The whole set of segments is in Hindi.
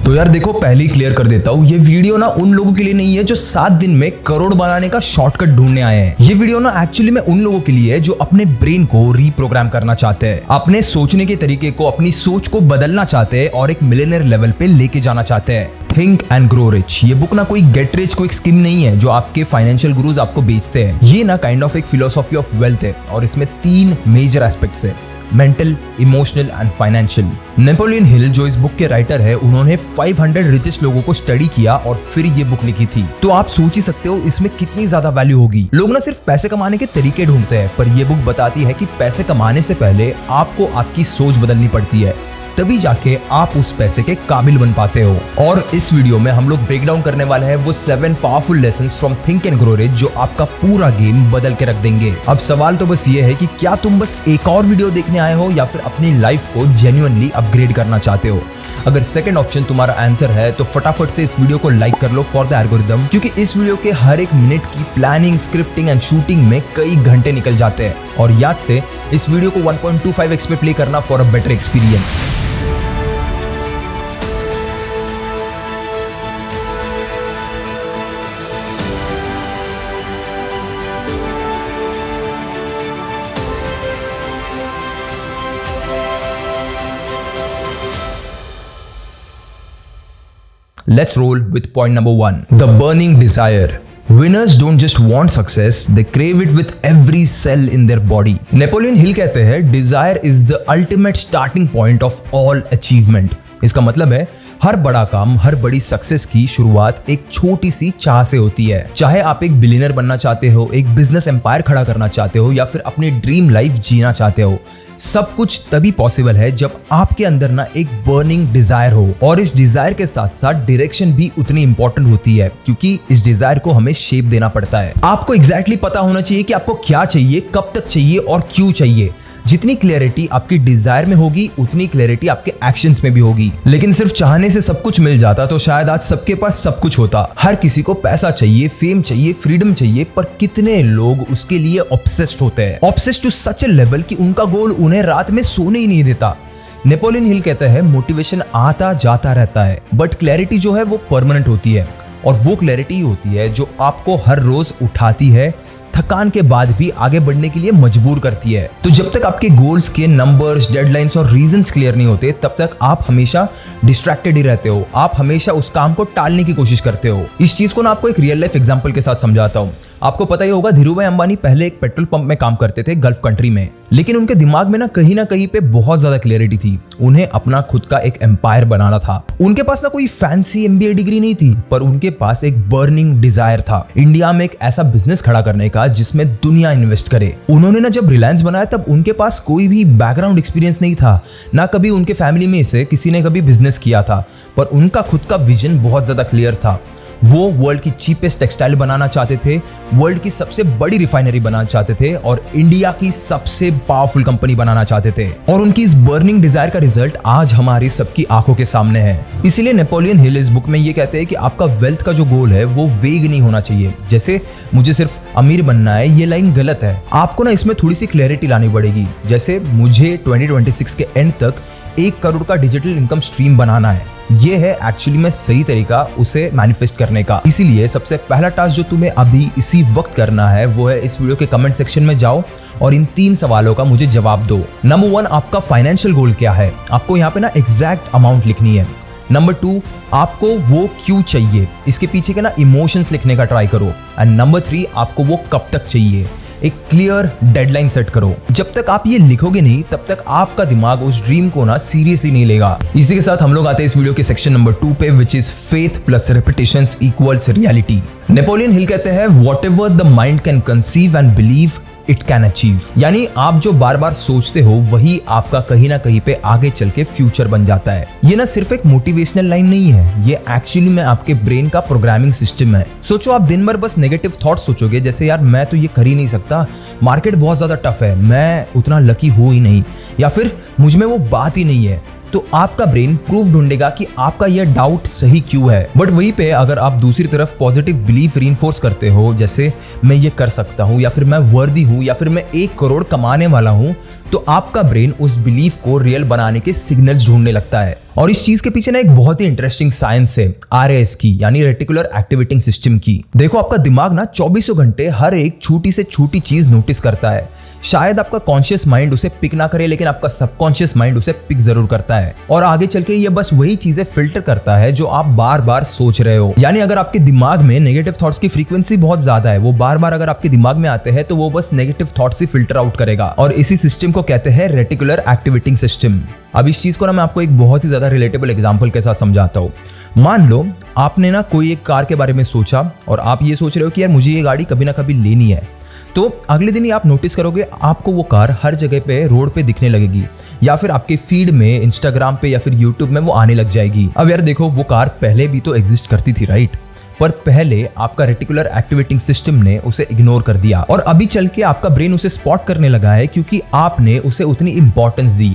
तो यार देखो, पहले ही क्लियर कर देता हूँ, ये वीडियो ना उन लोगों के लिए नहीं है जो 7 दिन में करोड़ बनाने का शॉर्टकट ढूंढने आए हैं। ये वीडियो ना एक्चुअली में उन लोगों के लिए है जो अपने ब्रेन को रीप्रोग्राम करना चाहते हैं, अपने सोचने के तरीके को, अपनी सोच को बदलना चाहते हैं और एक मिलियनेयर लेवल पे लेके जाना चाहते हैं। थिंक एंड ग्रो रिच, ये बुक ना कोई गेट रिच कोई स्कीम नहीं है जो आपके फाइनेंशियल गुरुज आपको बेचते हैं। ये ना काइंड ऑफ एक फिलोसॉफी ऑफ वेल्थ है और इसमें 3 मेजर एस्पेक्ट्स है, mental, emotional and financial. Napoleon Hill जो इस बुक के राइटर है, उन्होंने 500 रिचेस्ट लोगों को स्टडी किया और फिर ये बुक लिखी थी। तो आप सोच ही सकते हो इसमें कितनी ज्यादा वैल्यू होगी। लोग ना सिर्फ पैसे कमाने के तरीके ढूंढते हैं, पर ये बुक बताती है कि पैसे कमाने से पहले आपको आपकी सोच बदलनी पड़ती है, तभी जाके आप उस पैसे के काबिल बन पाते हो। और इस वीडियो में हम लोग ब्रेक डाउन करने वाले हैं वो 7 powerful lessons from think and grow rich जो आपका पूरा गेम बदल के रख देंगे। अब सवाल तो बस ये है कि क्या तुम बस एक और वीडियो देखने आए हो या फिर अपनी लाइफ को जेन्युइनली अपग्रेड करना चाहते हो। अगर सेकंड ऑप्शन तुम्हारा आंसर है तो फटाफट से इस वीडियो को लाइक कर लो फॉर द एल्गोरिदम, क्योंकि इस वीडियो के हर एक मिनट की प्लानिंग, स्क्रिप्टिंग एंड शूटिंग में कई घंटे निकल जाते हैं। और याद से इस वीडियो को 1.25x पे प्ले करना for a better experience. Let's roll with point number 1. The burning desire. Winners don't just want success, they crave it with every cell in their body. Napoleon Hill कहते हैं, Desire is the ultimate starting point of all achievement. इसका मतलब है हर बड़ा काम, हर बड़ी सक्सेस की शुरुआत एक छोटी सी चाह से होती है। चाहे आप एक बिलियनर बनना चाहते हो, एक बिजनेस एम्पायर खड़ा करना चाहते हो या फिर अपनी ड्रीम लाइफ जीना चाहते हो, सब कुछ तभी पॉसिबल है जब आपके अंदर ना एक बर्निंग डिजायर हो। और इस डिजायर के साथ साथ डायरेक्शन भी उतनी इंपॉर्टेंट होती है, क्योंकि इस डिजायर को हमें शेप देना पड़ता है। आपको एग्जैक्टली पता होना चाहिए कि आपको क्या चाहिए, कब तक चाहिए और क्यों चाहिए। जितनी क्लैरिटी आपकी डिजायर में होगी, उतनी क्लैरिटी आपके एक्शंस में भी होगी। लेकिन सिर्फ चाहने से सब कुछ मिल जाता तो शायद आज सबके पास सब कुछ होता। हर किसी को पैसा चाहिए, फेम चाहिए, फ्रीडम चाहिए, पर कितने लोग उसके लिए ऑब्सेस्ड होते हैं, obsessed to such a level कि उनका गोल उन्हें रात में सोने ही नहीं देता। नेपोलियन हिल कहता है, मोटिवेशन आता जाता रहता है, बट क्लैरिटी जो है वो परमानेंट होती है। और वो क्लैरिटी होती है जो आपको हर रोज उठाती है, थकान के बाद भी आगे बढ़ने के लिए मजबूर करती है। तो जब तक आपके गोल्स के नंबर्स, डेडलाइंस और रीजंस क्लियर नहीं होते, तब तक आप हमेशा डिस्ट्रैक्टेड ही रहते हो। आप हमेशा उस काम को टालने की कोशिश करते हो। इस चीज को ना आपको एक रियल लाइफ एग्जांपल के साथ समझाता हूँ। आपको पता ही होगा, धीरूभाई अंबानी पहले एक पेट्रोल पंप में काम करते थे गल्फ कंट्री में, लेकिन उनके दिमाग में ना कहीं पे बहुत ज्यादा क्लियरिटी थी। उन्हें अपना खुद का एक एम्पायर बनाना था। उनके पास ना कोई फैंसी MBA डिग्री नहीं थी, पर उनके पास एक बर्निंग डिजायर था, इंडिया में एक ऐसा बिजनेस खड़ा करने का जिसमें दुनिया इन्वेस्ट करे। उन्होंने ना जब रिलायंस बनाया तब उनके पास कोई भी बैकग्राउंड एक्सपीरियंस नहीं था, ना कभी उनके फैमिली में से किसी ने कभी बिजनेस किया था, पर उनका खुद का विजन बहुत ज्यादा क्लियर था। वो वर्ल्ड की चीपेस्ट टेक्सटाइल बनाना चाहते थे, वर्ल्ड की सबसे बड़ी रिफाइनरी बनाना चाहते थे और इंडिया की सबसे पावरफुल कंपनी बनाना चाहते थे। और उनकी इस बर्निंग डिजायर का रिजल्ट आज हमारी सबकी आंखों के सामने है। इसीलिए नेपोलियन हिल इस बुक में ये कहते हैं कि आपका वेल्थ का जो गोल है वो वेग नहीं होना चाहिए। जैसे मुझे सिर्फ अमीर बनना है, ये लाइन गलत है। आपको ना इसमें थोड़ी सी क्लैरिटी लानी पड़ेगी। जैसे मुझे 2026 के एंड तक 1 करोड़ का डिजिटल इनकम स्ट्रीम बनाना है। ये है एक्चुअली में सही तरीका उसे मैनिफेस्ट करने का। इसीलिए सबसे पहला टास्क जो तुम्हें अभी इसी वक्त करना है वो है इस वीडियो के कमेंट सेक्शन में जाओ और इन 3 सवालों का मुझे जवाब दो। नंबर 1, आपका फाइनेंशियल गोल क्या है? आपको यहाँ पे ना एग्जैक्ट अमाउंट लिखनी है। नंबर 2, आपको वो क्यों चाहिए? इसके पीछे के ना इमोशंस लिखने का ट्राई करो। एंड नंबर 3, आपको वो कब तक चाहिए? एक क्लियर डेडलाइन सेट करो। जब तक आप ये लिखोगे नहीं, तब तक आपका दिमाग उस ड्रीम को ना सीरियसली नहीं लेगा। इसी के साथ हम लोग आते हैं इस वीडियो के सेक्शन नंबर 2 पे, which is faith plus repetitions equals reality. Napoleon Hill कहते हैं, whatever the mind can conceive and believe it can achieve. यानी आप जो बार बार सोचते हो वही आपका कहीं ना कहीं पे आगे चल के फ्यूचर बन जाता है। ये ना सिर्फ एक मोटिवेशनल लाइन नहीं है, ये एक्चुअली में आपके ब्रेन का प्रोग्रामिंग सिस्टम है। सोचो, आप दिन भर बस नेगेटिव थॉट सोचोगे, जैसे यार मैं तो ये कर ही नहीं सकता, मार्केट बहुत ज्यादा टफ है, मैं उतना लकी हूं ही नहीं, या फिर मुझ में वो बात ही नहीं है, तो आपका ब्रेन प्रूफ ढूंढेगा कि आपका यह डाउट सही क्यों है। बट वहीं पे अगर आप दूसरी तरफ पॉजिटिव बिलीफ रीइंफोर्स करते हो, जैसे मैं ये कर सकता हूँ, या फिर मैं वर्दी हूँ, या फिर मैं 1 करोड़ कमाने वाला हूँ, तो आपका ब्रेन उस बिलीफ को रियल बनाने के सिग्नल्स ढूंढने लगता है। और इस चीज के पीछे ना एक बहुत ही इंटरेस्टिंग साइंस है RAS की, यानी रेटिकुलर एक्टिवेटिंग सिस्टम की। देखो, आपका दिमाग ना 24 घंटे हर एक छोटी से छोटी चीज नोटिस करता है। शायद आपका कॉन्शियस माइंड उसे पिक ना करे, लेकिन आपका सबकॉन्शियस माइंड उसे पिक जरूर करता है। और आगे चल के ये बस वही चीजें फिल्टर करता है जो आप बार बार सोच रहे हो। यानी अगर आपके दिमाग में नेगेटिव थॉट्स की फ्रीक्वेंसी बहुत ज्यादा है, वो बार बार अगर आपके दिमाग में आते हैं, तो वो बस नेगेटिव थॉट्स ही फिल्टर आउट करेगा। और इसी सिस्टम को कहते हैं रेटिकुलर एक्टिवेटिंग सिस्टम। अब इस चीज को ना मैं आपको एक बहुत ही ज्यादा रिलेटेबल एग्जांपल के साथ समझाता हूँ। मान लो आपने ना कोई एक कार के बारे में सोचा और आप ये सोच रहे हो कि यार मुझे ये गाड़ी कभी ना कभी लेनी है। तो अगले दिन ही आप नोटिस करोगे आपको वो कार हर जगह पे रोड पे दिखने लगेगी, या फिर आपके फीड में, इंस्टाग्राम पे या फिर यूट्यूब में वो आने लग जाएगी। अब यार देखो, वो कार पहले भी तो एग्जिस्ट करती थी, राइट? पर पहले आपका रेटिकुलर एक्टिवेटिंग सिस्टम ने उसे इग्नोर कर दिया, और अभी चल के आपका ब्रेन उसे स्पॉट करने लगा है क्योंकि आपने उसे उतनी इंपॉर्टेंस दी।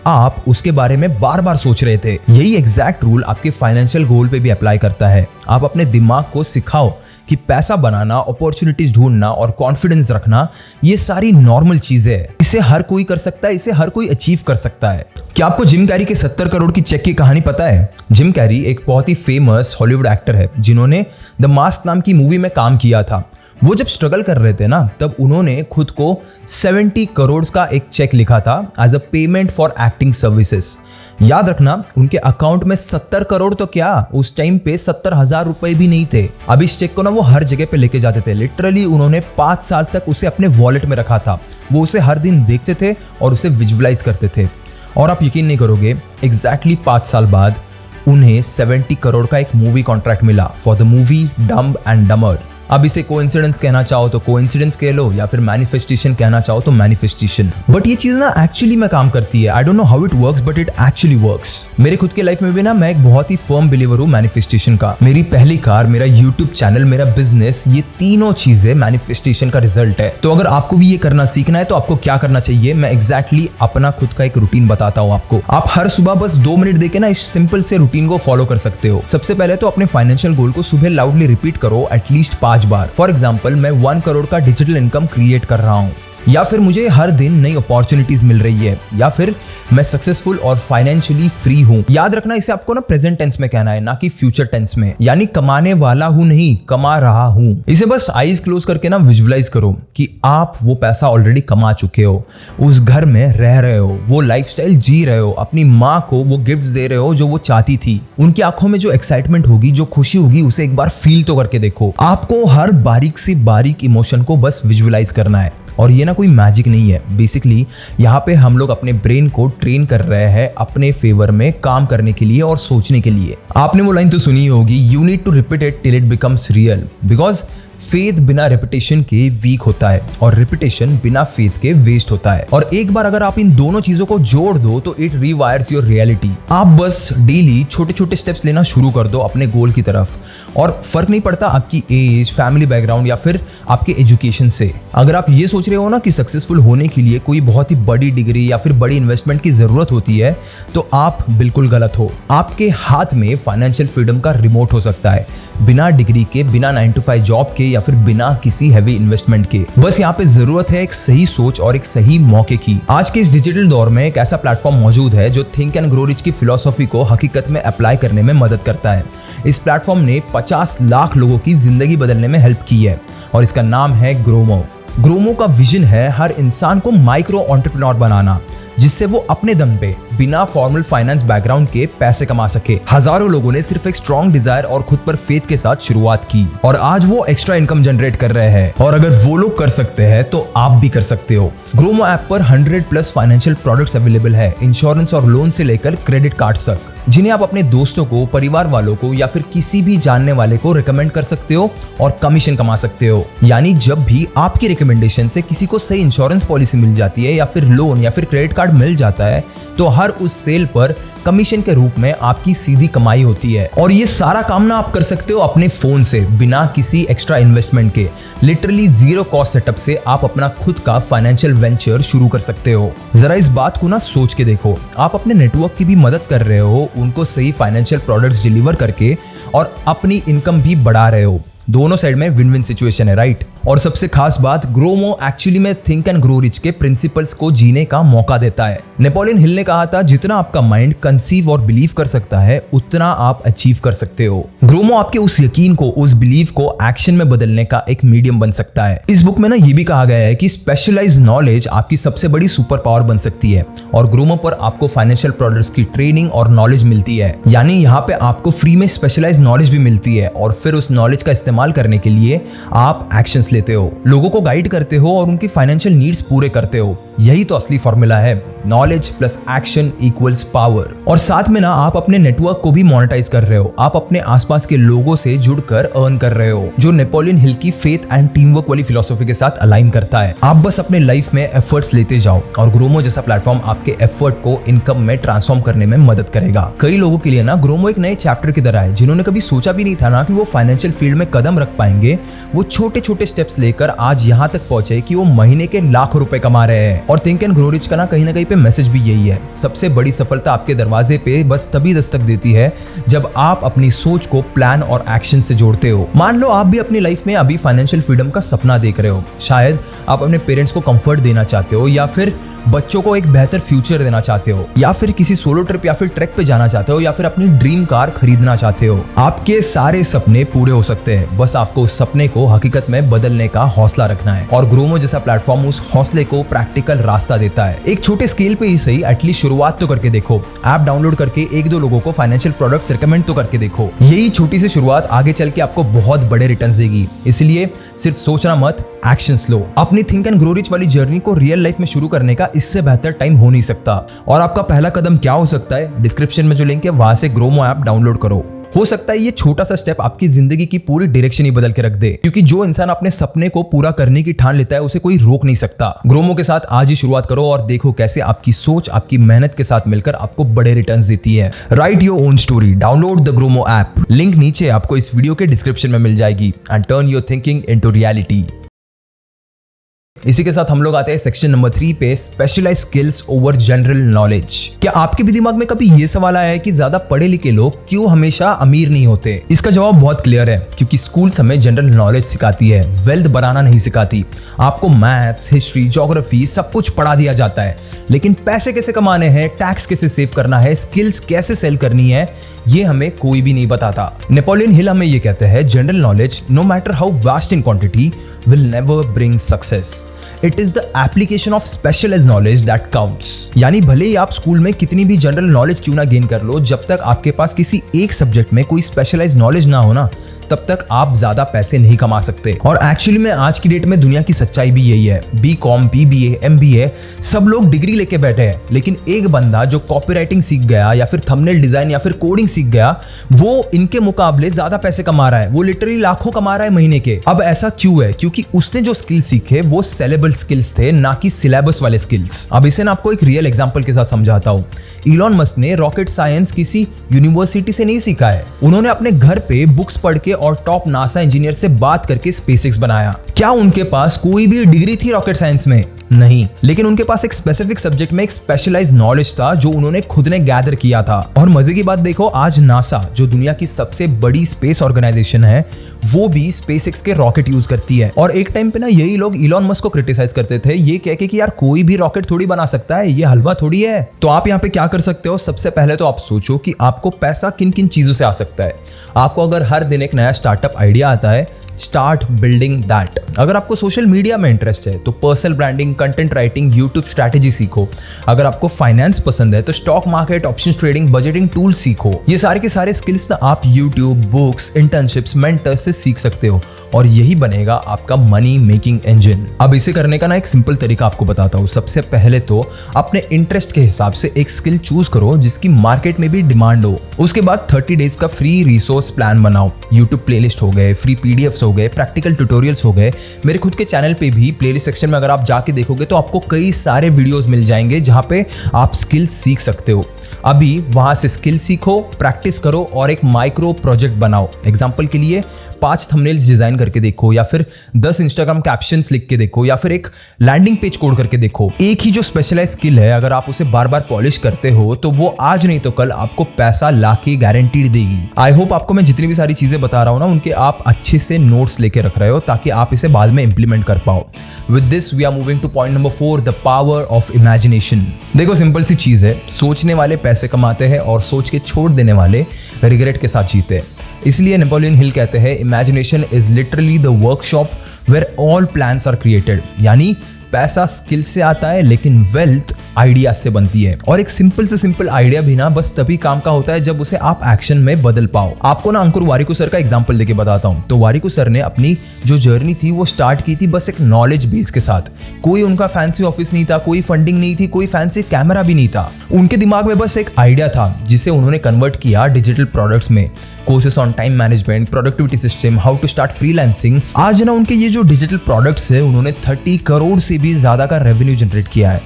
आप उसके बारे में बार बार सोच रहे थे। यही एग्जैक्ट रूल आपके फाइनेंशियल गोल पे भी अप्लाई करता है। आप अपने दिमाग को सिखाओ कि पैसा बनाना, अपॉर्चुनिटीज ढूंढना और कॉन्फिडेंस रखना, ये सारी नॉर्मल चीजें हैं। इसे हर कोई कर सकता है, इसे हर कोई अचीव कर सकता है। क्या आपको जिम कैरी के 70 करोड़ की चेक की कहानी पता है? जिम कैरी एक बहुत ही फेमस हॉलीवुड एक्टर है जिन्होंने द मास्क नाम की मूवी में काम किया था। वो जब स्ट्रगल कर रहे थे ना, तब उन्होंने खुद को 70 करोड़ का एक चेक लिखा था as a payment for acting services. याद रखना, उनके अकाउंट में 70 करोड़ तो क्या, उस टाइम पे 70,000 रुपए भी नहीं थे। अब इस चेक को ना वो हर जगह पे लेके जाते थे। लिटरली उन्होंने 5 साल तक उसे अपने वॉलेट में रखा था। वो उसे हर दिन देखते थे और उसे विजुअलाइज करते थे। और आप यकीन नहीं करोगे, एग्जैक्टली 5 साल बाद उन्हें 70 करोड़ का एक मूवी कॉन्ट्रैक्ट मिला for the movie dumb and dumber. अब इसे कोइंसिडेंस कहना चाहो तो कोइंसिडेंस कह लो, या फिर मैनिफेस्टेशन कहना चाहो तो मैनिफेस्टेशन। बट ये चीज ना एक्चुअली में काम करती है। I don't know how it works, but it actually works. मेरे खुद के लाइफ में भी ना मैं एक बहुत ही फर्म बिलीवर हूँ मैनिफेस्टेशन का। मेरी पहली कार, मेरा यूट्यूब चैनल, मेरा बिजनेस, ये तीनों चीजें मैनिफेस्टेशन का रिजल्ट है। तो अगर आपको भी ये करना सीखना है तो आपको क्या करना चाहिए, मैं एग्जैक्टली अपना खुद का एक रूटीन बताता हूँ आपको। आप हर सुबह बस 2 मिनट देके ना इस सिंपल से रूटीन को फॉलो कर सकते हो। सबसे पहले तो अपने फाइनेंशियल गोल को सुबह लाउडली रिपीट करो एटलीस्ट 5 बार। फॉर एग्जाम्पल, मैं 1 करोड़ का डिजिटल इनकम क्रिएट कर रहा हूँ, या फिर मुझे हर दिन नई अपॉर्चुनिटीज मिल रही है, या फिर मैं सक्सेसफुल और फाइनेंशियली फ्री हूँ। याद रखना, इसे आपको ना प्रेजेंट टेंस में कहना है, ना कि फ्यूचर टेंस में। यानी कमाने वाला हूँ नहीं, कमा रहा हूँ। इसे बस आईज क्लोज करके ना विजुअलाइज करो कि आप वो पैसा ऑलरेडी कमा चुके हो, उस घर में रह रहे हो, वो लाइफस्टाइल जी रहे हो, अपनी माँ को वो गिफ्ट्स दे रहे हो जो वो चाहती थी। उनकी आंखों में जो एक्साइटमेंट होगी, जो खुशी होगी, उसे एक बार फील तो करके देखो। आपको हर बारीक से बारीक इमोशन को बस विजुअलाइज करना है। और ये ना कोई मैजिक नहीं है। बेसिकली यहाँ पे हम लोग अपने ब्रेन को ट्रेन कर रहे हैं अपने फेवर में काम करने के लिए और सोचने के लिए। आपने वो लाइन तो सुनी होगी, you need to repeat it till it becomes real, because faith बिना रेपिटेशन के वीक होता है और रेपिटेशन बिना फेथ के वेस्ट होता है। और एक बार अगर आप इन दोनों चीजों को जोड़ दो तो इट रिवायर्स योर रियलिटी। आप बस डेली छोटे छोटे स्टेप्स लेना शुरू कर दो अपने गोल की तरफ, और फर्क नहीं पड़ता आपकी एज, फैमिली बैकग्राउंड या फिर आपके एजुकेशन से। अगर आप ये सोच रहे हो ना कि सक्सेसफुल होने के लिए कोई बहुत ही बड़ी डिग्री या फिर बड़ी इन्वेस्टमेंट की जरूरत होती है, तो आप बिल्कुल गलत हो। आपके हाथ में फाइनेंशियल फ्रीडम का रिमोट हो सकता है, बिना डिग्री के, बिना 9 to 5 जॉब के या फिर बिना किसी हैवी इन्वेस्टमेंट के। बस यहाँ पे जरूरत है एक सही सोच और एक सही मौके की। आज के इस डिजिटल दौर में एक ऐसा प्लेटफॉर्म मौजूद है जो थिंक एंड ग्रो रिच की फिलॉसफी को हकीकत में अप्लाई करने में मदद करता है। इस प्लेटफॉर्म ने 50 लाख लोगों की जिंदगी बदलने में हेल्प की है और इसका नाम है ग्रोमो। ग्रोमो का विजन है हर इंसान को माइक्रो एंटरप्रेन्योर बनाना, जिससे वो अपने दम पे बिना फॉर्मल फाइनेंस बैकग्राउंड के पैसे कमा सके। हजारों लोगों ने सिर्फ एक स्ट्रॉन्ग डिजायर और खुद पर फेथ के साथ शुरुआत की और आज वो एक्स्ट्रा इनकम जनरेट कर रहे हैं। और अगर वो लोग कर सकते हैं तो आप भी कर सकते हो। ग्रोमो ऐप पर 100+ फाइनेंशियल प्रोडक्ट्स अवेलेबल है, इंश्योरेंस और लोन से लेकर क्रेडिट कार्ड्स तक, जिन्हें आप अपने दोस्तों को, परिवार वालों को या फिर किसी भी जानने वाले को रिकमेंड कर सकते हो और कमीशन कमा सकते हो। यानी जब भी आपकी रिकमेंडेशन से किसी को सही इंश्योरेंस पॉलिसी मिल जाती है या फिर लोन या फिर क्रेडिट कार्ड मिल जाता है, तो हर हर उस सेल पर कमीशन के रूप में आपकी सीधी कमाई होती है। और ये सारा काम ना आप कर सकते हो अपने फोन से, बिना किसी एक्स्ट्रा इन्वेस्टमेंट के। लिटरली जीरो कॉस्ट सेटअप से आप अपना खुद का फाइनेंशियल वेंचर शुरू कर सकते हो। जरा इस बात को ना सोच के देखो, आप अपने नेटवर्क की भी मदद कर रहे हो, उनको सही फाइनेंशियल प्रोडक्ट्स डिलीवर करके, और अपनी इनकम भी बढ़ा रहे हो। दोनों साइड में विन विन सिचुएशन है, राइट? और सबसे खास बात, ग्रोमो एक्चुअली में थिंक एंड ग्रो रिच के प्रिंसिपल्स को जीने का मौका देता है। नेपोलियन हिल ने कहा था, जितना आपका माइंड कंसीव और बिलीव कर सकता है, उतना आप अचीव कर सकते हो। ग्रोमो आपके उस यकीन को, उस बिलीव को एक्शन में बदलने का एक मीडियम बन सकता है। इस बुक में ना ये भी कहा गया है कि स्पेशलाइज्ड नॉलेज आपकी सबसे बड़ी सुपर पावर बन सकती है, और ग्रोमो पर आपको फाइनेंशियल प्रोडक्ट्स की ट्रेनिंग और नॉलेज मिलती है। यानी यहाँ पे आपको फ्री में स्पेशलाइज्ड नॉलेज भी मिलती है, और फिर उस नॉलेज का इस्तेमाल करने के लिए आप एक्शंस लेते हो, लोगों को गाइड करते हो और उनकी फाइनेंशियल नीड्स पूरे करते हो। यही तो असली फॉर्मूला है, knowledge plus action equals power. और साथ में ना आप अपने नेटवर्क को भी मोनेटाइज कर रहे हो, आप अपने आसपास के लोगों से जुड़कर अर्न कर रहे हो, जो नेपोलियन हिल की फेथ एंड टीम वर्क वाली फिलॉसफी के साथ अलाइन करता है। आप बस अपने लाइफ में एफर्ट्स लेते जाओ, और ग्रोमो जैसा प्लेटफॉर्म आपके एफर्ट को इनकम में ट्रांसफॉर्म करने में मदद करेगा। कई लोगों के लिए ना ग्रोमो एक नए चैप्टर की तरह है, जिन्होंने कभी सोचा भी नहीं था ना कि वो फाइनेंशियल फील्ड में कदम रख पाएंगे। वो छोटे छोटे स्टेप्स लेकर आज यहाँ तक पहुंचे कि वो महीने के लाखों रुपए कमा रहे हैं। और थिंक एंड ग्रो रिच का ना कहीं पे मैसेज भी यही है, सबसे बड़ी सफलता आपके दरवाजे पे बस तभी दस्तक देती है जब आप अपनी सोच को प्लान और एक्शन से जोड़ते हो। मान लो आप भी अपनी लाइफ में अभी फाइनेंशियल फ्रीडम का सपना देख रहे हो। शायद आप अपने पेरेंट्स को कंफर्ट देना चाहते हो, या फिर बच्चों को एक बेहतर फ्यूचर देना चाहते हो, या फिर किसी सोलो ट्रिप या फिर ट्रैक पे जाना चाहते हो, या फिर अपनी ड्रीम कार खरीदना चाहते हो। आपके सारे सपने पूरे हो सकते हैं, बस आपको उस सपने को हकीकत में बदलने का हौसला रखना है। और ग्रोमो जैसा प्लेटफॉर्म उस हौसले को प्रैक्टिकल रास्ता देता है। एक छोटे स्केल पे ही सही, एटलीस्ट शुरुआत तो करके देखो। ऐप डाउनलोड करके एक दो लोगों को फाइनेंशियल प्रोडक्ट्स रिकमेंड तो करके देखो। यही छोटी सी शुरुआत आगे चल के आपको बहुत बड़े रिटर्न्स देगी। इसलिए सिर्फ सोचना मत, एक्शंस लो। अपनी थिंक एंड ग्रो रिच वाली जर्नी को रियल लाइफ में शुरू करने का इससे बेहतर टाइम हो नहीं सकता। और आपका पहला कदम क्या हो सकता है? डिस्क्रिप्शन में जो लिंक है वहां से ग्रोमो ऐप डाउनलोड करो। हो सकता है ये छोटा सा स्टेप आपकी जिंदगी की पूरी डायरेक्शन ही बदल के रख दे, क्योंकि जो इंसान अपने सपने को पूरा करने की ठान लेता है, उसे कोई रोक नहीं सकता। ग्रोमो के साथ आज ही शुरुआत करो और देखो कैसे आपकी सोच आपकी मेहनत के साथ मिलकर आपको बड़े रिटर्न्स देती है। Right your own story, download the Gromo app. Link नीचे आपको इस वीडियो के डिस्क्रिप्शन में मिल जाएगी। And turn your thinking into reality. इसी के साथ हम लोग आते हैं सेक्शन नंबर 3 पे, specialised skills over general knowledge. क्या आपके भी दिमाग में कभी ये सवाल आया है कि ज्यादा पढ़े लिखे लोग क्यों हमेशा अमीर नहीं होते? इसका जवाब बहुत क्लियर है, क्योंकि स्कूल्स हमें जनरल नॉलेज सिखाती है, वेल्थ बनाना नहीं सिखाती। आपको मैथ्स, हिस्ट्री, ज्योग्राफी सब कुछ पढ़ा दिया जाता है, लेकिन पैसे कैसे कमाने हैं, टैक्स कैसे सेव करना है, स्किल्स कैसे सेल करनी है, ये हमें कोई भी नहीं बताता। नेपोलियन हिल हमें ये कहते हैं, general knowledge no matter how vast in quantity will never bring success. It is the application of specialized knowledge that counts. यानी भले ही आप स्कूल में कितनी भी जनरल नॉलेज क्यों ना गेन कर लो, जब तक आपके पास किसी एक सब्जेक्ट में कोई स्पेशलाइज्ड नॉलेज ना हो ना, तब तक आप ज्यादा पैसे नहीं कमा सकते। और एक्चुअली में आज की डेट में दुनिया की सच्चाई भी यही है। BCom, BBA, MBA सब लोग डिग्री लेके बैठे हैं, लेकिन एक बंदा जो कॉपीराइटिंग सीख गया या फिर थंबनेल डिजाइन या फिर कोडिंग सीख गया, वो इनके मुकाबले ज्यादा पैसे कमा रहा है। वो लिटरली लाखों कमा रहा है महीने के। अब ऐसा क्यों है? क्योंकि उसने जो स्किल सीखे वो सेलेबल स्किल्स थे, ना कि सिलेबस वाले स्किल्स। अब इसे ना आपको एक रियल एग्जांपल के साथ समझाता हूँ। इलॉन मस्क ने रॉकेट साइंस किसी यूनिवर्सिटी से नहीं सीखा है। उन्होंने अपने घर पे बुक्स पढ़ के और टॉप नासा इंजीनियर से बात करके स्पेसएक्स बनाया। क्या उनके पास कोई भी डिग्री थी रॉकेट साइंस में? नहीं, लेकिन उनके पास एक स्पेसिफिक सब्जेक्ट में एक स्पेशलाइज्ड नॉलेज था जो उन्होंने खुद ने गैदर किया था। और मजे की बात देखो, आज नासा जो दुनिया की सबसे बड़ी स्पेस ऑर्गेनाइजेशन है, वो भी स्पेसएक्स के रॉकेट यूज करती है। और एक टाइम पे ना यही लोग इलॉन मस्क को क्रिटिसाइज करते थे, ये कह के कि यार कोई भी रॉकेट थोड़ी बना सकता है, ये हलवा थोड़ी है। तो आप यहाँ पे क्या कर सकते हो? सबसे पहले तो आप सोचो कि आपको पैसा किन किन चीजों से आ सकता है। आपको अगर हर दिन एक नया स्टार्टअप आइडिया आता है, स्टार्ट बिल्डिंग दैट। अगर आपको सोशल मीडिया में इंटरेस्ट है तो personal branding, content writing, YouTube strategy सीखो। अगर आपको फाइनेंस पसंद है तो stock market, option trading, budgeting tool सीखो। ये सारे के सारे स्किल्स ना आप यूट्यूब, बुक्स, इंटर्नशिप्स, मेंटर्स से सीख सकते हो, और यही बनेगा आपका मनी मेकिंग इंजन। अब इसे करने का ना एक सिंपल तरीका आपको बताता हूँ। सबसे पहले तो अपने इंटरेस्ट के हिसाब से एक स्किल चूज करो जिसकी मार्केट में भी डिमांड हो। उसके बाद 30 डेज का फ्री रिसोर्स प्लान बनाओ। यूट्यूब प्लेलिस्ट हो गए, फ्री PDFs हो गए, प्रैक्टिकल ट्यूटोरियल्स हो गए। मेरे खुद के चैनल पे भी प्लेलिस्ट सेक्शन में अगर आप जाके देखोगे तो आपको कई सारे वीडियोस मिल जाएंगे जहाँ पे आप स्किल्स सीख सकते हो। अभी वहां से स्किल सीखो, प्रैक्टिस करो और एक माइक्रो प्रोजेक्ट बनाओ। एग्जाम्पल के लिए 5 थंबनेल्स डिजाइन करके देखो, या फिर 10 इंस्टाग्राम कैप्शंस लिख के देखो, या फिर एक लैंडिंग पेज कोड करके देखो। एक ही जो स्पेशलाइज स्किल है, अगर आप उसे बार बार पॉलिश करते हो तो वो आज नहीं तो कल आपको पैसा लाके गारंटीड देगी। आई होप आपको मैं जितनी भी सारी चीजें बता रहा हूं ना, उनके आप अच्छे से नोट्स लेके रख रहे हो ताकि आप इसे बाद में इंप्लीमेंट कर पाओ। With this we are moving to point number 4, the power of imagination. देखो सिंपल सी चीज है, सोचने वाले पैसे कमाते हैं और सोच के छोड़ देने वाले रिग्रेट के साथ जीते हैं। इसलिए नेपोलियन हिल कहते हैं, imagination is literally the workshop where all plans are created. यानी पैसा स्किल से आता है लेकिन वेल्थ आइडिया से बनती है। और एक सिंपल से सिंपल आइडिया भी ना बस तभी काम का होता है जब उसे आप एक्शन में बदल पाओ। आपको ना अंकुर वारिकू सर का एग्जांपल देके बताता हूँ। तो वारिकू सर ने अपनी जो जर्नी थी वो स्टार्ट की थी बस एक नॉलेज बेस के साथ। कोई उनका फैंसी ऑफिस नहीं था, कोई फंडिंग नहीं थी, कोई फैंसी कैमरा भी नहीं था। उनके दिमाग में बस एक आइडिया था जिसे उन्होंने कन्वर्ट किया डिजिटल प्रोडक्ट्स में। Courses on time management, productivity system, how to start freelancing. आज ना उनके ये जो डिजिटल प्रोडक्ट्स है उन्होंने 30 करोड़ से भी ज्यादा का रेवेन्यू जनरेट किया है।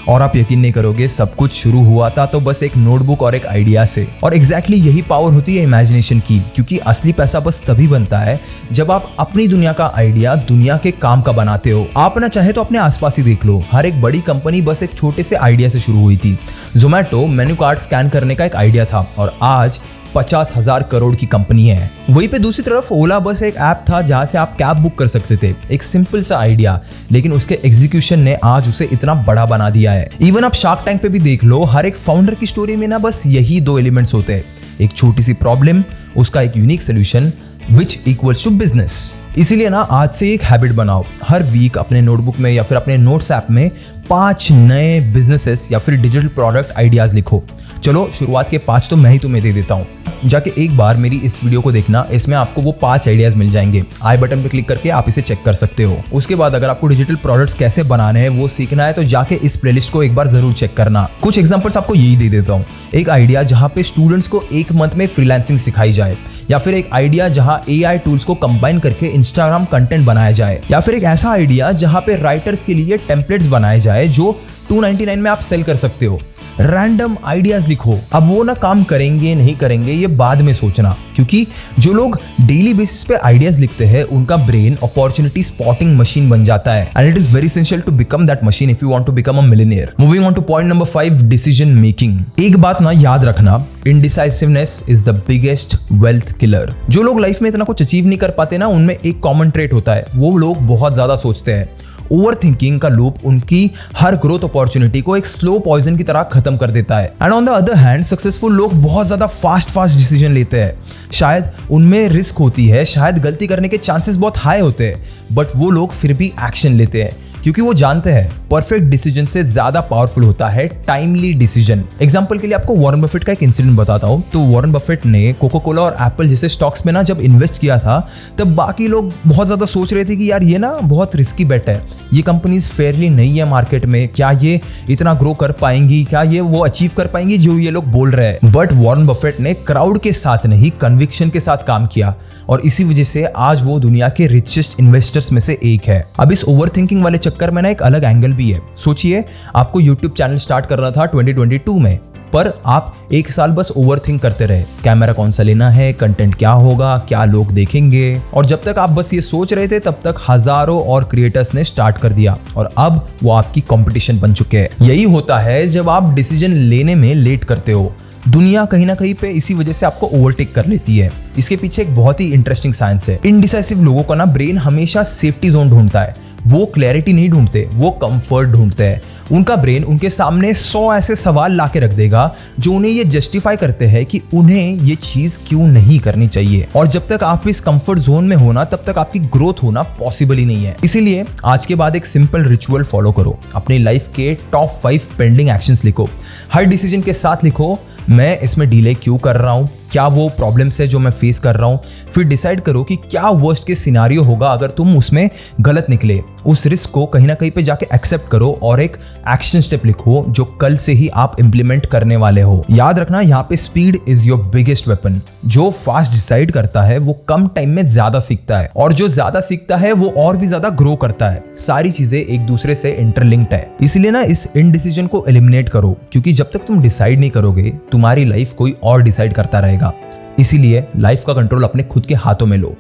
और आप यकीन नहीं करोगे, सब कुछ शुरू हुआ था तो बस एक नोटबुक और एक आइडिया से। और एग्जैक्टली यही पावर होती है इमेजिनेशन की, क्योंकि असली पैसा बस तभी बनता है जब आप अपनी दुनिया का आइडिया दुनिया के काम का बनाते हो। आप ना चाहे तो अपने आसपास ही देख लो, हर एक बड़ी कंपनी बस एक छोटे से आइडिया से शुरू हुई थी। जोमैटो मेन्यू कार्ड स्कैन करने का एक आइडिया था और आज 50,000 करोड़ की कंपनी है। वहीं पे दूसरी तरफ ओला बस एक ऐप था जहां से आप कैब बुक कर सकते थे। एक सिंपल सा आइडिया, लेकिन उसके एग्जीक्यूशन ने आज उसे इतना बड़ा बना दिया है। इवन आप शार्क टैंक पे भी देख लो, हर एक फाउंडर की स्टोरी में ना बस यही 2 एलिमेंट्स होते हैं, एक छोटी सी प्रॉब्लम, उसका एक unique solution which equals to business. इसीलिए ना आज से एक हैबिट बनाओ, हर वीक अपने नोटबुक में या फिर अपने नोट्स ऐप में 5 नए बिजनेसेस या फिर डिजिटल प्रोडक्ट आइडियाज लिखो। चलो शुरुआत के 5 तो मैं ही तुम्हें दे देता हूँ। जाके एक बार मेरी इस वीडियो को देखना, इसमें आपको वो 5 आइडियाज मिल जाएंगे। आई बटन पे क्लिक करके आप इसे चेक कर सकते हो। उसके बाद अगर आपको डिजिटल प्रोडक्ट्स कैसे बनाने हैं वो सीखना है तो जाके इस प्लेलिस्ट को एक बार जरूर चेक करना। कुछ एग्जांपल्स आपको यही दे देता हूँ। एक आइडिया जहाँ पे स्टूडेंट्स को 1 मंथ में फ्रीलांसिंग सिखाई जाए, या फिर एक आइडिया जहां AI टूल्स को कंबाइन करके इंस्टाग्राम कंटेंट बनाया जाए, या फिर एक ऐसा आइडिया जहां पे राइटर्स के लिए टेम्पलेट्स बनाए जाए जो 299 में आप सेल कर सकते हो। रैंडम आइडियाज लिखो। अब वो ना काम करेंगे नहीं करेंगे ये बाद में सोचना, क्योंकि जो लोग डेली बेसिस पे आइडियाज लिखते हैं उनका ब्रेन अपॉर्चुनिटी स्पॉटिंग मशीन बन जाता है। And it is very essential to become that machine if you want to become a millionaire. Moving on to point number 5, decision making. एक बात ना याद रखना, indecisiveness is the biggest wealth killer. जो लोग लाइफ में इतना कुछ अचीव नहीं कर पाते ना, उनमें एक कॉमन ट्रेट होता है, वो लोग बहुत ज्यादा सोचते हैं। ओवर थिंकिंग का लूप उनकी हर ग्रोथ अपॉर्चुनिटी को एक स्लो पॉइजन की तरह खत्म कर देता है। And on the other hand successful लोग बहुत ज्यादा फास्ट डिसीजन लेते हैं। शायद उनमें रिस्क होती है, शायद गलती करने के चांसेस बहुत हाई होते हैं, बट वो लोग फिर भी एक्शन लेते हैं क्योंकि वो जानते हैं परफेक्ट डिसीजन से ज्यादा पावरफुल होता है टाइमली डिसीजन। एग्जांपल के लिए आपको वॉरेन बफेट का एक इंसिडेंट बताता हूं। तो वॉरेन बफेट ने कोका कोला और एप्पल जैसे स्टॉक्स में ना जब इन्वेस्ट किया था, तब बाकी लोग बहुत ज्यादा सोच रहे थे कि यार ये ना बहुत रिस्की बेट है, ये कंपनीज फेयरली नहीं है मार्केट में, क्या ये इतना ग्रो कर पाएंगी, क्या ये वो अचीव कर पाएंगी जो ये लोग बोल रहे हैं। बट वॉरेन बफेट ने क्राउड के साथ नहीं, कन्विक्शन के साथ काम किया और इसी वजह से आज वो दुनिया के रिचेस्ट इन्वेस्टर्स में से एक है। अब इस ओवरथिंकिंग वाले चक्कर में ना एक अलग एंगल भी है। सोचिए आपको यूट्यूब चैनल स्टार्ट करना था 2022 में, पर आप 1 साल बस ओवरथिंक करते रहे, कैमरा कौन सा लेना है, कंटेंट क्या होगा, क्या लोग देखेंगे। और जब तक आप बस ये सोच रहे थे तब तक हजारों और क्रिएटर्स ने स्टार्ट कर दिया और अब वो आपकी कंपटीशन बन चुके हैं। यही होता है जब आप डिसीजन लेने में लेट करते हो। दुनिया कहीं ना कहीं पे इसी वजह से आपको ओवरटेक कर लेती है। इसके पीछे एक बहुत ही इंटरेस्टिंग साइंस है। इनडिसाइसिव लोगों का ना ब्रेन हमेशा सेफ्टी जोन ढूंढता है, वो क्लैरिटी नहीं ढूंढते, वो कंफर्ट ढूंढते हैं। उनका ब्रेन उनके सामने 100 ऐसे सवाल लाके रख देगा जो उन्हें ये जस्टिफाई करते हैं कि उन्हें ये चीज क्यों नहीं करनी चाहिए। और जब तक आप इस कंफर्ट जोन में हो ना, तब तक आपकी ग्रोथ होना पॉसिबल ही नहीं है। इसीलिए आज के बाद एक सिंपल रिचुअल फॉलो करो। अपनी लाइफ के टॉप 5 पेंडिंग एक्शंस लिखो। हर डिसीजन के साथ लिखो, मैं इसमें डिले क्यों कर रहा हूं, क्या वो प्रॉब्लम्स है जो मैं फेस कर रहा हूँ, फिर डिसाइड करो कि क्या वर्स्ट केस सिनारियो होगा अगर तुम उसमें गलत निकले। उस रिस्क को कहीं ना कहीं पे जाके एक्सेप्ट करो और एक एक्शन स्टेप लिखो जो कल से ही आप इंप्लीमेंट करने वाले हो। याद रखना, यहाँ पे speed is your biggest weapon. जो फास्ट डिसाइड करता है वो कम टाइम में ज्यादा सीखता है, और जो ज्यादा सीखता है वो और भी ज्यादा ग्रो करता है। सारी चीजें एक दूसरे से इंटरलिंक्ड है, इसलिए ना इस इनडिसीजन को एलिमिनेट करो, क्योंकि जब तक तुम डिसाइड नहीं करोगे तुम्हारी लाइफ कोई और डिसाइड करता रहेगा। इसीलिए लाइफ का कंट्रोल अपने खुद के हाथों में लो।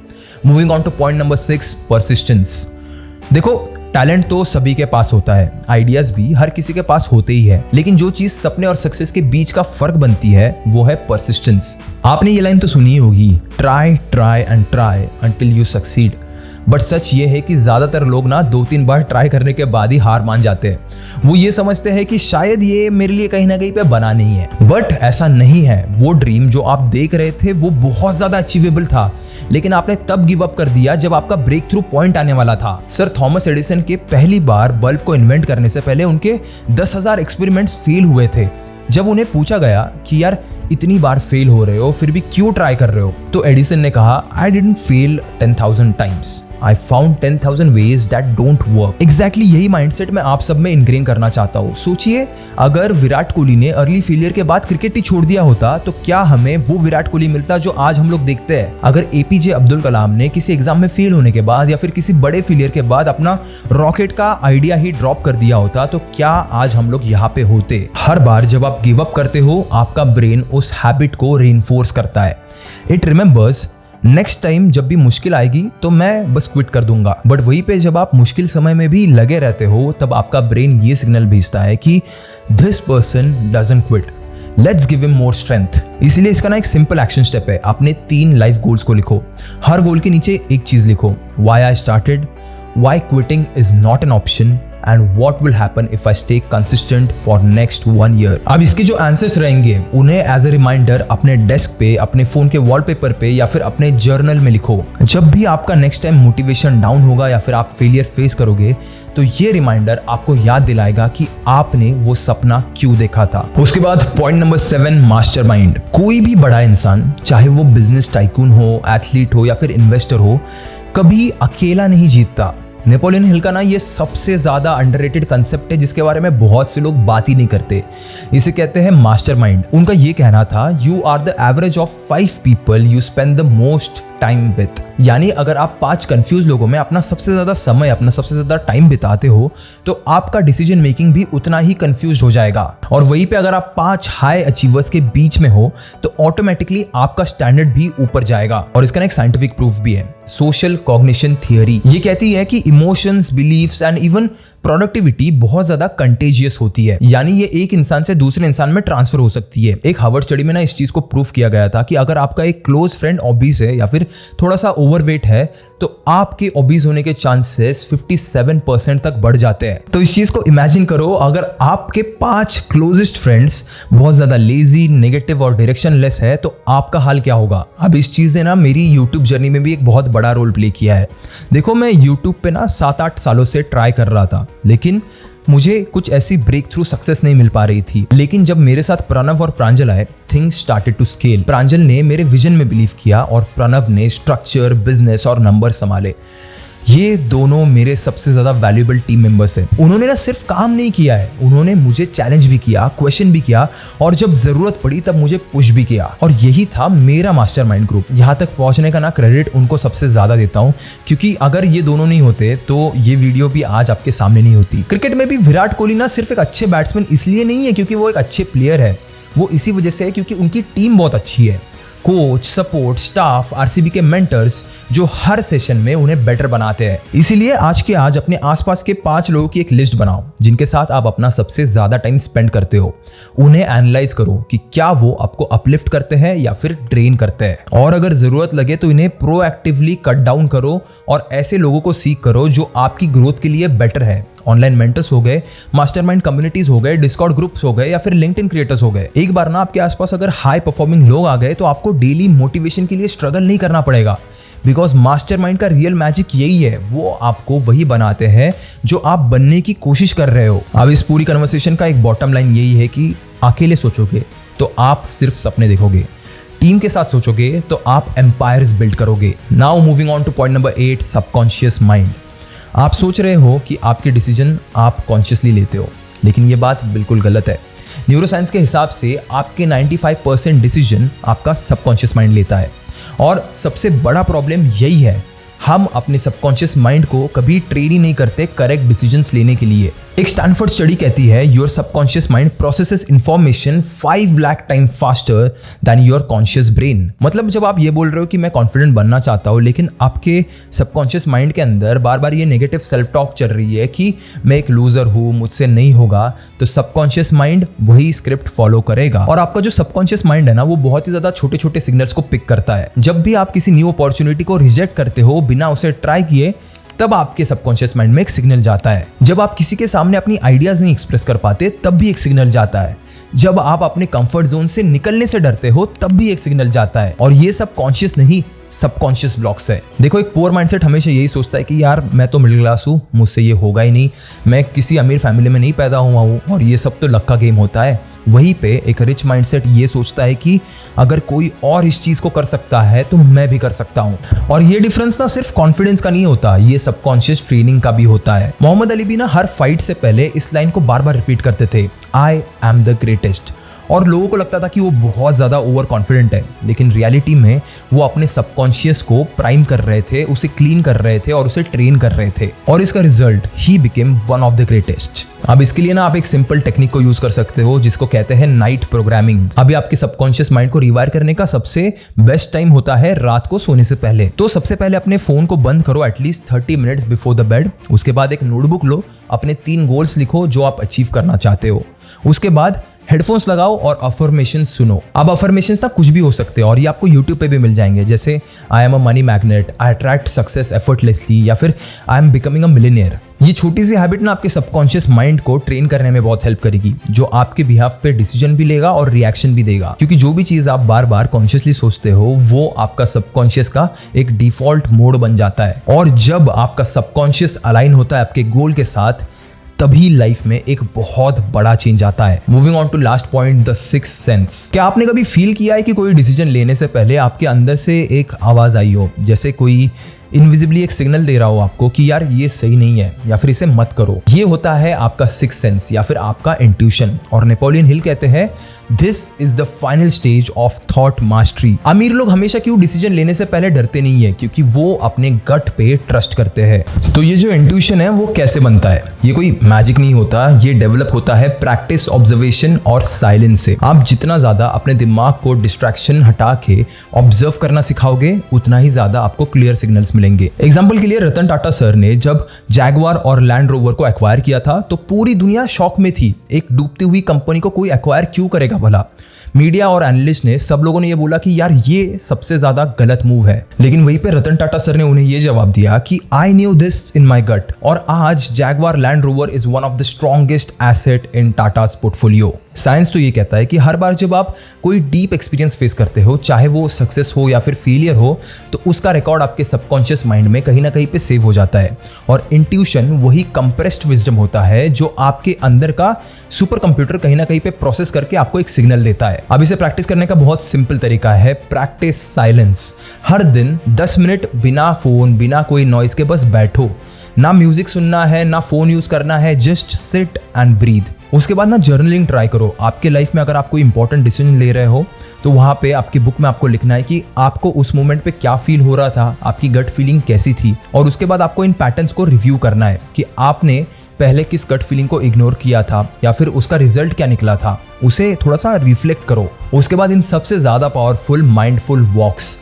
Moving on to point number 6, persistence. देखो, टैलेंट तो सभी के पास होता है, आइडियाज भी हर किसी के पास होते ही है, लेकिन जो चीज सपने और सक्सेस के बीच का फर्क बनती है वो है परसिस्टेंस। आपने ये लाइन तो सुनी ही होगी, try try and try until you succeed. But सच ये है कि ज्यादातर लोग ना 2-3 बार ट्राई करने के बाद ही हार मान जाते हैं। वो ये समझते हैं कि शायद ये मेरे लिए कहीं ना कहीं पे बना नहीं है, बट ऐसा नहीं है। वो ड्रीम जो आप देख रहे थे वो बहुत ज्यादा अचीवेबल था, लेकिन आपने तब गिव अप कर दिया जब आपका ब्रेक थ्रू पॉइंट आने वाला था। सर थॉमस एडिसन के पहली बार बल्ब को इन्वेंट करने से पहले उनके 10,000 एक्सपेरिमेंट्स फेल हुए थे। जब उन्हें पूछा गया कि यार इतनी बार फेल हो रहे हो फिर भी क्यों ट्राई कर रहे हो, तो एडिसन ने कहा, I didn't fail 10,000 times, I found 10,000 ways that don't work। Exactly यही माइंडसेट मैं आप सब में इनग्रेन करना चाहता हूँ। सोचिए, अगर विराट कोहली ने अर्ली फेलियर के बाद क्रिकेट ही छोड़ दिया होता तो क्या हमें वो विराट कोहली मिलता जो आज हम लोग देखते हैं। अगर एपीजे अब्दुल कलाम ने किसी एग्जाम में फेल होने के बाद या फिर किसी बड़े फेलियर के बाद अपना रॉकेट का आइडिया ही ड्रॉप कर दिया होता तो क्या आज हम लोग यहाँ पे होते। हर बार जब आप गिव अप करते हो आपका ब्रेन उस हैबिट को रीइंफोर्स करता है। इट रिमेंबर्स नेक्स्ट टाइम जब भी मुश्किल आएगी तो मैं बस क्विट कर दूंगा। बट वहीं पे जब आप मुश्किल समय में भी लगे रहते हो तब आपका ब्रेन ये सिग्नल भेजता है कि this person doesn't quit, let's give him more strength. इसीलिए इसका ना एक सिंपल एक्शन स्टेप है, अपने 3 लाइफ गोल्स को लिखो। हर गोल के नीचे एक चीज लिखो, why I started, why quitting is not an option and what will happen if I stay consistent for next 1 year। अब इसके जो आंसर्स रहेंगे उन्हें एज ए रिमाइंडर अपने डेस्क पे, अपने फोन के वॉलपेपर पे या फिर अपने जर्नल में लिखो। जब भी आपका नेक्स्ट टाइम मोटिवेशन डाउन होगा या फिर आप फेलियर फेस करोगे तो ये रिमाइंडर आपको याद दिलाएगा कि आपने वो सपना क्यों देखा था। उसके बाद पॉइंट नंबर 7, मास्टरमाइंड। कोई भी बड़ा इंसान, चाहे वो बिजनेस टाइकून हो, एथलीट हो या फिर इन्वेस्टर हो, कभी अकेला नहीं जीतता। नेपोलियन हिल का ना ये सबसे ज्यादा अंडररेटेड कंसेप्ट है जिसके बारे में बहुत से लोग बात ही नहीं करते। इसे कहते हैं मास्टरमाइंड। उनका ये कहना था, you are the average of 5 people you spend the most time with. यानी अगर आप 5 कंफ्यूज लोगों में अपना सबसे ज्यादा समय, अपना सबसे ज्यादा टाइम बिताते हो तो आपका डिसीजन मेकिंग भी उतना ही कंफ्यूज हो जाएगा। और वहीं पे अगर आप 5 हाई अचीवर्स के बीच में हो तो ऑटोमेटिकली आपका स्टैंडर्ड भी ऊपर जाएगा। और इसका ना एक साइंटिफिक प्रूफ भी है, सोशल कॉग्निशन थियरी। ये कहती है कि emotions, beliefs and even productivity बहुत ज्यादा कंटेजियस होती है, यानी ये एक इंसान से दूसरे इंसान में ट्रांसफर हो सकती है। एक हार्वर्ड स्टडी में ना इस चीज को प्रूफ किया गया था कि अगर आपका एक क्लोज फ्रेंड ओबीस है या फिर थोड़ा सा ओवरवेट है तो आपके ओबीस होने के चांसेस 57% तक बढ़ जाते हैं। तो इस चीज को इमेजिन करो, अगर आपके 5 क्लोजेस्ट फ्रेंड्स बहुत ज्यादा लेजी, नेगेटिव और डायरेक्शनलेस है तो आपका हाल क्या होगा। अब इस चीज ने ना मेरी यूट्यूब जर्नी में भी एक बहुत बड़ा रोल प्ले किया है। देखो, मैं यूट्यूब पे ना 7-8 सालों से ट्राई कर रहा था, लेकिन मुझे कुछ ऐसी ब्रेक थ्रू सक्सेस नहीं मिल पा रही थी। लेकिन जब मेरे साथ प्रणव और प्रांजल आए, थिंग्स स्टार्टेड टू स्केल। प्रांजल ने मेरे विजन में बिलीव किया और प्रणव ने स्ट्रक्चर, बिजनेस और नंबर संभाले। ये दोनों मेरे सबसे ज्यादा वैल्यूएबल टीम मेंबर्स हैं। उन्होंने ना सिर्फ काम नहीं किया है, उन्होंने मुझे चैलेंज भी किया, क्वेश्चन भी किया और जब जरूरत पड़ी तब मुझे पुश भी किया। और यही था मेरा मास्टरमाइंड ग्रुप। यहाँ तक पहुंचने का ना क्रेडिट उनको सबसे ज्यादा देता हूँ, क्योंकि अगर ये दोनों नहीं होते तो ये वीडियो भी आज आपके सामने नहीं होती। क्रिकेट में भी विराट कोहली ना सिर्फ एक अच्छे बैट्समैन इसलिए नहीं है क्योंकि वो एक अच्छे प्लेयर है, वो इसी वजह से है क्योंकि उनकी टीम बहुत अच्छी है। कोच, सपोर्ट स्टाफ, आरसीबी के मेंटर्स जो हर सेशन में उन्हें बेटर बनाते हैं। इसीलिए आज के आज अपने आसपास के 5 लोगों की एक लिस्ट बनाओ जिनके साथ आप अपना सबसे ज्यादा टाइम स्पेंड करते हो। उन्हें एनालाइज करो कि क्या वो आपको अपलिफ्ट करते हैं या फिर ड्रेन करते हैं, और अगर जरूरत लगे तो इन्हें प्रोएक्टिवली कट डाउन करो और ऐसे लोगों को सीख करो जो आपकी ग्रोथ के लिए बेटर है। ऑनलाइन मेंटर्स हो गए, मास्टरमाइंड कम्युनिटीज हो गए, डिस्कॉर्ड ग्रुप्स हो गए या फिर लिंक्डइन क्रिएटर्स हो गए। एक बार ना आपके आसपास अगर हाई परफॉर्मिंग लोग आ गए तो आपको डेली मोटिवेशन के लिए स्ट्रगल नहीं करना पड़ेगा, बिकॉज मास्टरमाइंड का रियल मैजिक यही है, वो आपको वही बनाते हैं जो आप बनने की कोशिश कर रहे हो। अब इस पूरी कन्वर्सेशन का एक बॉटम लाइन यही है कि अकेले सोचोगे तो आप सिर्फ सपने देखोगे, टीम के साथ सोचोगे तो आप एम्पायर्स बिल्ड करोगे। Now moving on to point number 8, subconscious mind. आप सोच रहे हो कि आपके डिसीजन आप कॉन्शियसली लेते हो, लेकिन ये बात बिल्कुल गलत है। न्यूरोसाइंस के हिसाब से आपके 95% डिसीजन आपका सबकॉन्शियस माइंड लेता है, और सबसे बड़ा प्रॉब्लम यही है, हम अपने सबकॉन्शियस माइंड को कभी ट्रेन ही नहीं करते करेक्ट डिसीजंस लेने के लिए। एक स्टैनफोर्ड स्टडी कहती है your subconscious mind processes information 5 lakh time faster than your conscious brain. मतलब जब आप ये बोल रहे हो कि मैं कॉन्फिडेंट बनना चाहता हूँ, लेकिन आपके सबकॉन्शियस माइंड के अंदर बार बार ये नेगेटिव सेल्फ टॉक चल रही है कि मैं एक लूजर हूँ, मुझसे नहीं होगा, तो सबकॉन्शियस माइंड वही स्क्रिप्ट फॉलो करेगा। और आपका जो सबकॉन्शियस माइंड है ना, वो बहुत ही ज्यादा छोटे छोटे सिग्नल्स को पिक करता है। जब भी आप किसी न्यू अपॉर्चुनिटी को रिजेक्ट करते हो बिना उसे ट्राई किए, तब आपके सबकॉन्शियस माइंड में एक सिग्नल जाता है। जब आप किसी के सामने अपनी आइडियाज नहीं एक्सप्रेस कर पाते, तब भी एक सिग्नल जाता है। जब आप अपने कंफर्ट जोन से निकलने से डरते हो, तब भी एक सिग्नल जाता है। और ये सब कॉन्शियस नहीं, सबकॉन्शियस ब्लॉक्स है। देखो, एक पुअर माइंडसेट हमेशा यही सोचता है कि यार मैं तो मिडिल क्लास हूँ, मुझसे ये होगा ही नहीं, मैं किसी अमीर फैमिली में नहीं पैदा हुआ हूँ, और ये सब तो लक का गेम होता है। वहीं पे एक रिच माइंडसेट ये सोचता है कि अगर कोई और इस चीज को कर सकता है तो मैं भी कर सकता हूँ। और ये डिफरेंस ना सिर्फ कॉन्फिडेंस का नहीं होता, ये सबकॉन्शियस ट्रेनिंग का भी होता है। मोहम्मद अली भी ना हर फाइट से पहले इस लाइन को बार बार रिपीट करते थे, आई एम द ग्रेटेस्ट। और लोगों को लगता था कि वो बहुत ज़्यादा ओवर कॉन्फिडेंट है, लेकिन रियलिटी में वो अपने सबकॉन्शियस को प्राइम कर रहे थे, उसे क्लीन कर रहे थे और उसे ट्रेन कर रहे थे, और इसका result he became one of the greatest. अब इसके लिए ना आप एक सिंपल टेक्निक को यूज कर सकते हो जिसको कहते हैं नाइट प्रोग्रामिंग। अभी आपके सबकॉन्शियस माइंड को रिवायर करने का सबसे बेस्ट टाइम होता है रात को सोने से पहले। तो सबसे पहले अपने फोन को बंद करो at least 30 minutes before the bed. उसके बाद एक नोटबुक लो, अपने 3 गोल्स लिखो जो आप अचीव करना चाहते हो। उसके बाद हेडफोन्स लगाओ और अफर्मेशन सुनो। अब अफर्मेशंस ना कुछ भी हो सकते हैं और ये आपको यूट्यूब पे भी मिल जाएंगे, जैसे I am a money magnet, I attract success effortlessly, या फिर I am becoming a millionaire. ये छोटी सी हैबिट ना आपके सबकॉन्शियस माइंड को ट्रेन करने में बहुत हेल्प करेगी, जो आपके बिहाफ पे डिसीजन भी लेगा और रिएक्शन भी देगा। क्योंकि जो भी चीज आप बार बार कॉन्शियसली सोचते हो वो आपका सबकॉन्शियस का एक डिफॉल्ट मोड बन जाता है, और जब आपका सबकॉन्शियस अलाइन होता है आपके गोल के साथ, तभी लाइफ में एक बहुत बड़ा चेंज आता है। Moving on to last point, the sixth sense. क्या आपने कभी फील किया है कि कोई डिसीजन लेने से पहले आपके अंदर से एक आवाज आई हो, जैसे कोई इनविजिबली एक सिग्नल दे रहा हो आपको कि यार ये सही नहीं है या फिर इसे मत करो? ये होता है आपका सिक्स्थ सेंस या फिर आपका इंट्यूशन। और नेपोलियन हिल कहते हैं this is the final stage of thought mastery. अमीर लोग हमेशा क्यों डिसीजन लेने से पहले डरते नहीं है? क्योंकि वो अपने गट पे ट्रस्ट करते हैं। तो ये जो इंट्यूशन है वो कैसे बनता है? ये कोई मैजिक नहीं होता, ये डेवलप होता है प्रैक्टिस, ऑब्जर्वेशन और साइलेंस से। आप जितना ज्यादा अपने दिमाग को डिस्ट्रैक्शन हटा के ऑब्जर्व करना सिखाओगे, उतना ही ज्यादा आपको क्लियर सिग्नल्स मिलेंगे। एग्जाम्पल के लिए रतन टाटा सर ने जब जैगवार और लैंड रोवर को एक्वायर किया था तो पूरी दुनिया शॉक में थी। एक डूबती हुई कंपनी को कोई एक्वायर क्यों करेगा भला? मीडिया और एनालिस्ट ने, सब लोगों ने ये बोला कि यार ये सबसे ज्यादा गलत मूव है। लेकिन वहीं पे रतन टाटा सर ने उन्हें ये जवाब दिया कि आई न्यू दिस इन माई गट। और आज Jaguar land rover is one of the strongest asset in Tatas portfolio. Science तो ये कहता है कि हर बार जब आप कोई डीप एक्सपीरियंस फेस करते हो, चाहे वो सक्सेस हो या फिर फेलियर हो, तो उसका रिकॉर्ड आपके सबकॉन्शियस माइंड में कहीं ना कहीं पे सेव हो जाता है। और इंट्यूशन वही कंप्रेस्ड विजडम होता है जो आपके अंदर का सुपर कंप्यूटर कहीं ना कहीं पे प्रोसेस करके आपको एक सिग्नल देता है। अब इसे प्रैक्टिस करने का बहुत सिंपल तरीका है, प्रैक्टिस साइलेंस। हर दिन 10 मिनट बिना फोन, बिना कोई नॉइज के बस बैठो। ना म्यूजिक सुनना है, ना फोन यूज करना है, जस्ट सिट एंड ब्रीथ। उसके बाद ना जर्नलिंग ट्राई करो। आपके लाइफ में अगर आप कोई इंपॉर्टेंट डिसीजन ले रहे हो तो वहाँ पे आपकी बुक में आपको लिखना है कि आपको उस मोमेंट पे क्या फील हो रहा था, आपकी गट फीलिंग कैसी थी। और उसके बाद आपको इन पैटर्न्स को रिव्यू करना है कि आपने पहले किस गट फीलिंग को इग्नोर किया था या फिर उसका रिजल्ट क्या निकला था, उसे थोड़ा सा रिफ्लेक्ट करो। उसके बाद इन सबसे ज़्यादा पावरफुल माइंडफुल वॉक्स,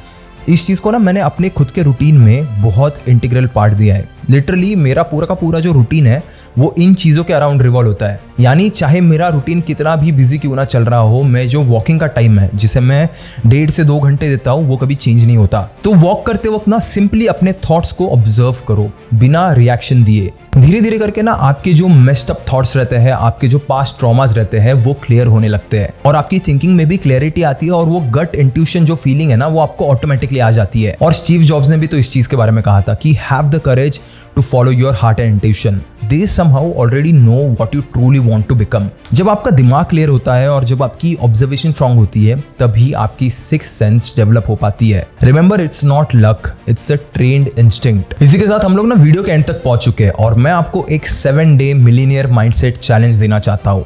इस चीज़ को ना मैंने अपने खुद के रूटीन में बहुत इंटीग्रल पार्ट दिया है। लिटरली मेरा पूरा का पूरा जो रूटीन है वो इन चीज़ों के अराउंड रिवॉल्व होता है। यानी चाहे मेरा रूटीन कितना भी बिजी क्यों ना चल रहा हो, मैं जो वॉकिंग का टाइम है जिसे मैं 1.5 से 2 घंटे देता हूँ, वो कभी चेंज नहीं होता। तो वॉक करते वक्त ना सिंपली अपने थॉट्स को ऑब्जर्व करो बिना रिएक्शन दिए। धीरे धीरे करके ना आपके जो मेस्ड अप थॉट्स रहते हैं, आपके जो पास्ट ट्रॉमास रहते हैं, वो क्लियर होने लगते हैं और आपकी थिंकिंग में भी क्लैरिटी आती है और वो गट इंट्यूशन जो फीलिंग है ना, वो आपको ऑटोमेटिकली आ जाती है। और स्टीव जॉब्स ने भी तो इस चीज के बारे में कहा था कि have the courage to follow your heart and intuition. They somehow already know what you truly want to become. जब आपका दिमाग क्लियर होता है और जब आपकी ऑब्जर्वेशन स्ट्रांग होती है, तभी आपकी सिक्स्थ सेंस डेवलप हो पाती है. Remember, it's not luck, it's a trained instinct. इसी के साथ हम लोग ना वीडियो के एंड तक पहुंच चुके हैं और मैं आपको एक 7-day मिलीनियर माइंडसेट चैलेंज देना चाहता हूं.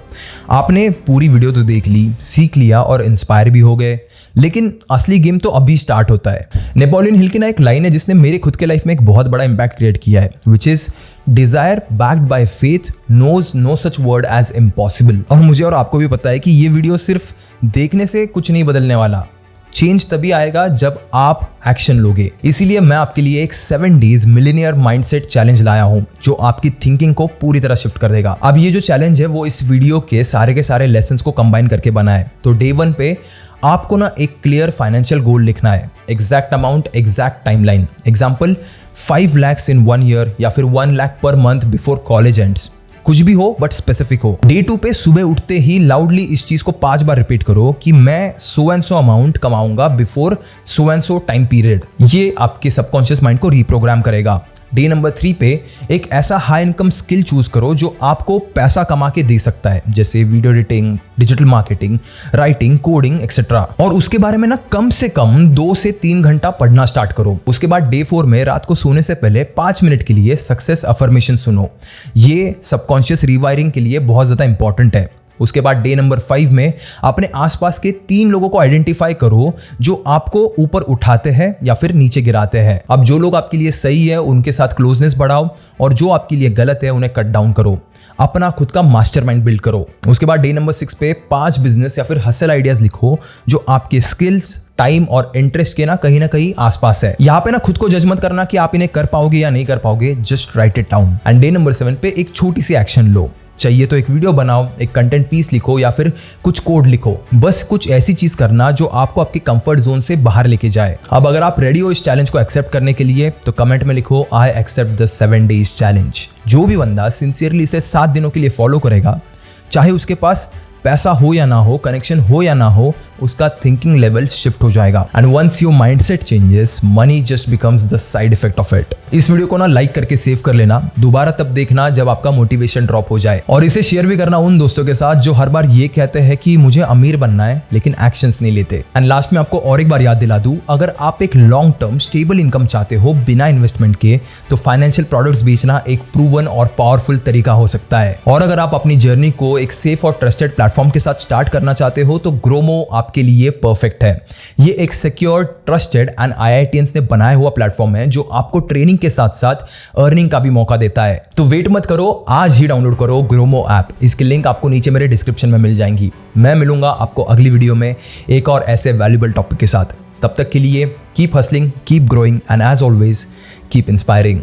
आपने पूरी वीडियो तो देख ली, सीख लिया और इंस्पायर भी हो गए, लेकिन असली गेम तो अभी स्टार्ट होता है. नेपोलियन हिल की ना एक लाइन है जिसने मेरे खुद के लाइफ में एक बहुत बड़ा इंपैक्ट क्रिएट किया है, which is desire backed by faith knows no such word as impossible. और मुझे और आपको भी पता है कि ये वीडियो सिर्फ देखने से कुछ नहीं बदलने वाला. चेंज तभी आएगा जब आप एक्शन लोगे. इसीलिए मैं आपके लिए एक 7 days मिलीनियर माइंडसेट चैलेंज लाया हूं जो आपकी थिंकिंग को पूरी तरह शिफ्ट कर देगा. अब ये जो चैलेंज है वो इस वीडियो के सारे लेसन्स को कंबाइन करके बना है. तो डे 1 पे आपको ना एक क्लियर फाइनेंशियल गोल लिखना है. Exact amount, exact timeline. Example 5 lakhs इन 1 year या फिर 1 lakh per month before college ends. कुछ भी हो बट स्पेसिफिक हो. डे 2 पे सुबह उठते ही लाउडली इस चीज को 5 बार रिपीट करो कि मैं सो एंड सो अमाउंट कमाऊंगा before so and so time period. ये आपके सबकॉन्शियस माइंड को रिप्रोग्राम करेगा. डे नंबर 3 पे एक ऐसा हाई इनकम स्किल चूज करो जो आपको पैसा कमा के दे सकता है, जैसे video editing, digital marketing, writing, coding etcetera. और उसके बारे में ना कम से कम 2 से 3 घंटा पढ़ना स्टार्ट करो. उसके बाद डे 4 में रात को सोने से पहले 5 मिनट के लिए सक्सेस अफर्मेशन सुनो. ये सबकॉन्शियस रिवायरिंग के लिए बहुत ज्यादा इंपॉर्टेंट है. उसके बाद डे नंबर 5 में अपने आसपास के 3 लोगों को आइडेंटिफाई करो जो आपको ऊपर उठाते हैं या फिर नीचे गिराते हैं. अब जो लोग आपके लिए सही है उनके साथ क्लोजनेस बढ़ाओ और जो आपके लिए गलत है उन्हें कट डाउन करो. अपना खुद का मास्टरमाइंड बिल्ड करो. उसके बाद डे नंबर 6 पे 5 बिजनेस या फिर हसल आइडियाज लिखो जो आपके स्किल्स, टाइम और इंटरेस्ट के ना कहीं आसपास है. यहाँ पे ना खुद को जज मत करना कि आप इन्हें कर पाओगे या नहीं कर पाओगे. Just right it down. And day number 7 पे एक छोटी सी एक्शन लो. चाहिए तो एक वीडियो बनाओ, एक कंटेंट पीस लिखो या फिर कुछ कोड लिखो. बस कुछ ऐसी चीज करना जो आपको आपके कंफर्ट जोन से बाहर लेके जाए. अब अगर आप रेडी हो इस चैलेंज को एक्सेप्ट करने के लिए तो कमेंट में लिखो I accept the 7 days challenge. जो भी बंदा सिंसियरली इसे 7 दिनों के लिए फॉलो करेगा, चाहे उसके पास पैसा हो या ना हो, कनेक्शन हो या ना हो, उसका थिंकिंग लेवल शिफ्ट हो जाएगा. And once your mindset changes, money just becomes the side effect of it. इस वीडियो को ना लाइक करके सेव कर लेना. दोबारा तब देखना जब आपका मोटिवेशन ड्रॉप हो जाए. और इसे शेयर भी करना उन दोस्तों के साथ जो हर बार ये कहते हैं कि मुझे अमीर बनना है लेकिन एक्शंस नहीं लेते. एंड लास्ट में आपको और एक बार याद दिला दूं, अगर आप एक लॉन्ग टर्म स्टेबल इनकम चाहते हो बिना इन्वेस्टमेंट के, तो फाइनेंशियल प्रोडक्ट्स बेचना एक प्रूवन और पावरफुल तरीका हो सकता है. और अगर आप अपनी जर्नी को एक सेफ और ट्रस्टेड प्लेटफॉर्म के साथ स्टार्ट करना चाहते हो तो ग्रोमो आपके लिए परफेक्ट है. ये एक सिक्योर, ट्रस्टेड एंड IITians ने बनाया हुआ प्लेटफॉर्म है जो आपको ट्रेनिंग के साथ साथ अर्निंग का भी मौका देता है. तो वेट मत करो, आज ही डाउनलोड करो ग्रोमो ऐप. इसकी लिंक आपको नीचे मेरे डिस्क्रिप्शन में मिल जाएंगी. मैं मिलूंगा आपको अगली वीडियो में एक और ऐसे वैल्यूएबल टॉपिक के साथ. तब तक के लिए keep hustling, keep growing and as always keep inspiring.